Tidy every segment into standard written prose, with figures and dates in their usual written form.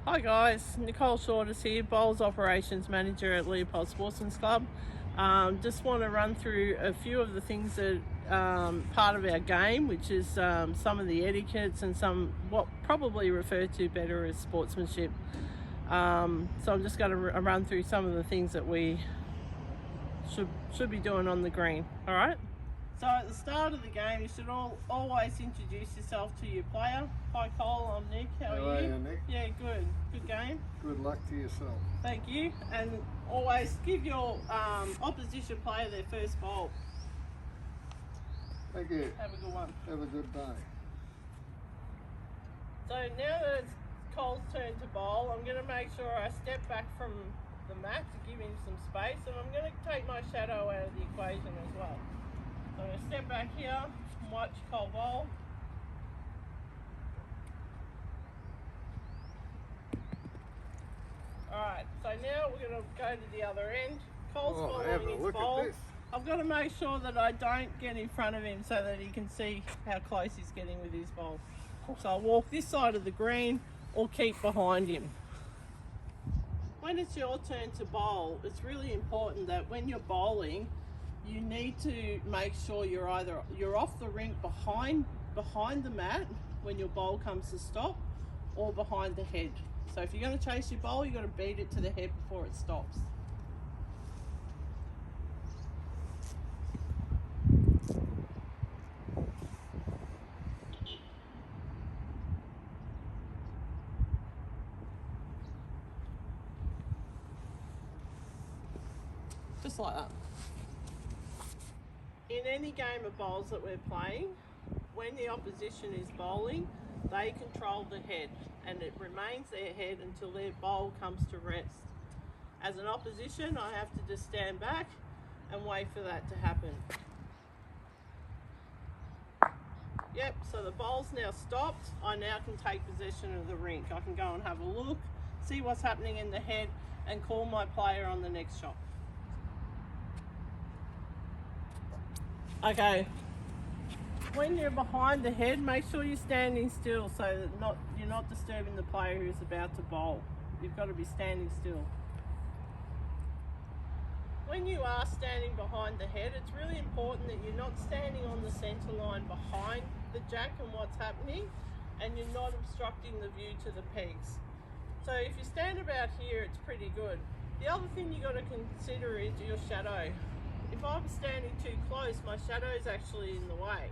Hi guys, Nicole Shorters here, Bowls Operations Manager at Leopold Sportsman's Club. Just want to run through a few of the things that part of our game, which is some of the etiquettes and some what probably referred to better as sportsmanship. So I'm just going to run through some of the things that we should be doing on the green. All right. So at the start of the game, you should always introduce yourself to your player. Hi Cole, I'm Nick. How are you? Nick? Yeah, good. Good game. Good luck to yourself. Thank you. And always give your opposition player their first bowl. Thank you. Have a good one. Have a good day. So now that it's Cole's turn to bowl, I'm going to make sure I step back from the mat to give him some space, and I'm going to take my shadow out of the equation as well. So I'm going to step back here and watch Cole bowl. Alright, so now we're going to go to the other end. Cole's following his bowl. I've got to make sure that I don't get in front of him so that he can see how close he's getting with his bowl. So I'll walk this side of the green or keep behind him. When it's your turn to bowl, it's really important that when you're bowling, you need to make sure you're off the rink behind the mat when your bowl comes to stop, or behind the head. So if you're going to chase your bowl, you've got to beat it to the head before it stops. Just like that. In any game of bowls that we're playing, when the opposition is bowling, they control the head and it remains their head until their bowl comes to rest. As an opposition, I have to just stand back and wait for that to happen. Yep, so the bowl's now stopped. I now can take possession of the rink. I can go and have a look, see what's happening in the head, and call my player on the next shot. Okay, when you're behind the head, make sure you're standing still so that you're not disturbing the player who's about to bowl. You've got to be standing still. When you are standing behind the head, it's really important that you're not standing on the centre line behind the jack and what's happening, and you're not obstructing the view to the pegs. So if you stand about here, it's pretty good. The other thing you've got to consider is your shadow. If I'm standing too close, my shadow is actually in the way.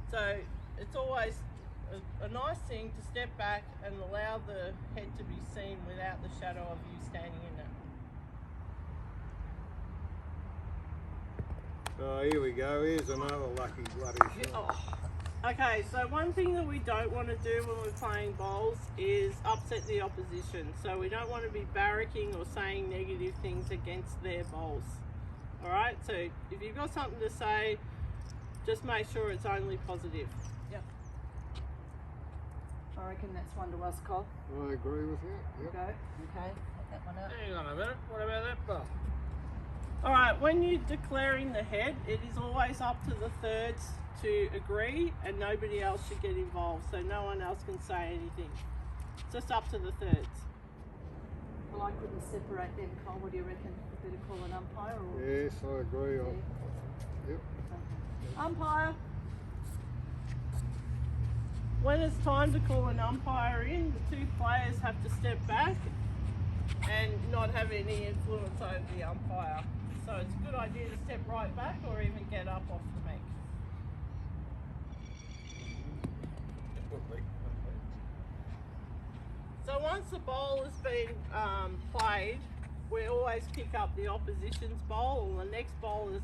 So it's always a nice thing to step back and allow the head to be seen without the shadow of you standing in it. Oh, here we go. Here's another lucky bloody shot. Oh. Okay, so one thing that we don't want to do when we're playing bowls is upset the opposition. So we don't want to be barracking or saying negative things against their bowls. Alright, so if you've got something to say, just make sure it's only positive. Yep. I reckon that's one to us, Cole. I agree with you. Yep. Go. Okay, get that one out. Hang on a minute. What about that ball? Alright, when you're declaring the head, it is always up to the thirds to agree and nobody else should get involved, so no one else can say anything. It's just up to the thirds. Well, I couldn't separate them, Cole. What do you reckon? Better call an umpire or? Yes, I agree. Yeah. Yep. Okay. Umpire. When it's time to call an umpire in, the two players have to step back and not have any influence over the umpire. So it's a good idea to step right back or even get up off the bank. So once the bowl has been played, we always pick up the opposition's bowl, and the next bowler's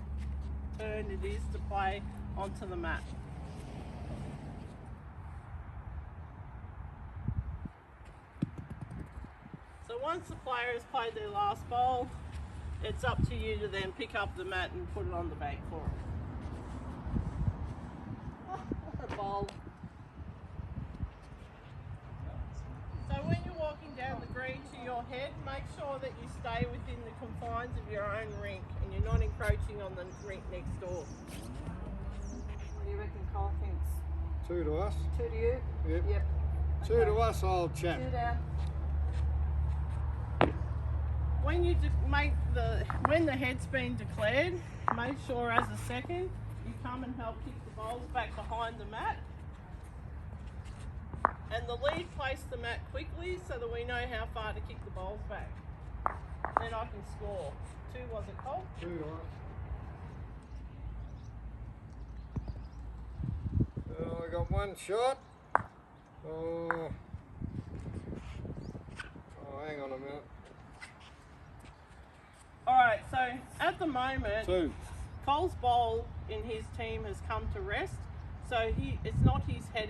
turn it is to play onto the mat. So once the player has played their last bowl, it's up to you to then pick up the mat and put it on the bank for them. What a bowl. So when you're walking down the green to your head, make sure that you stay within the confines of your own rink and you're not encroaching on the rink next door. What do you reckon, Cole thinks? 2 to us. 2 to you? Yep. Yep. Two to us, old chap. Two down. when you when the head's been declared, make sure as a second you come and help kick the bowls back behind the mat. And the lead place the mat quickly so that we know how far to kick the bowls back. Then I can score. 2 was it, Cole? 2, right. I got 1 shot. Oh, hang on a minute. Alright, so at the moment, 2. Cole's bowl in his team has come to rest. So it's not his head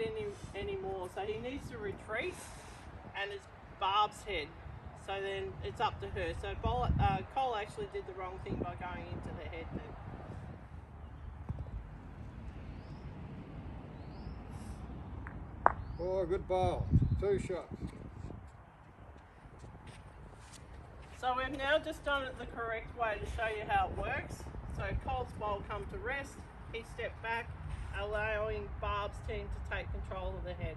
anymore. So he needs to retreat, and it's Barb's head. So then it's up to her. So Cole actually did the wrong thing by going into the head then. Oh, good bowl. 2 shots. So we've now just done it the correct way to show you how it works. So Cole's bowl come to rest. He stepped back, allowing Barb's team to take control of the head.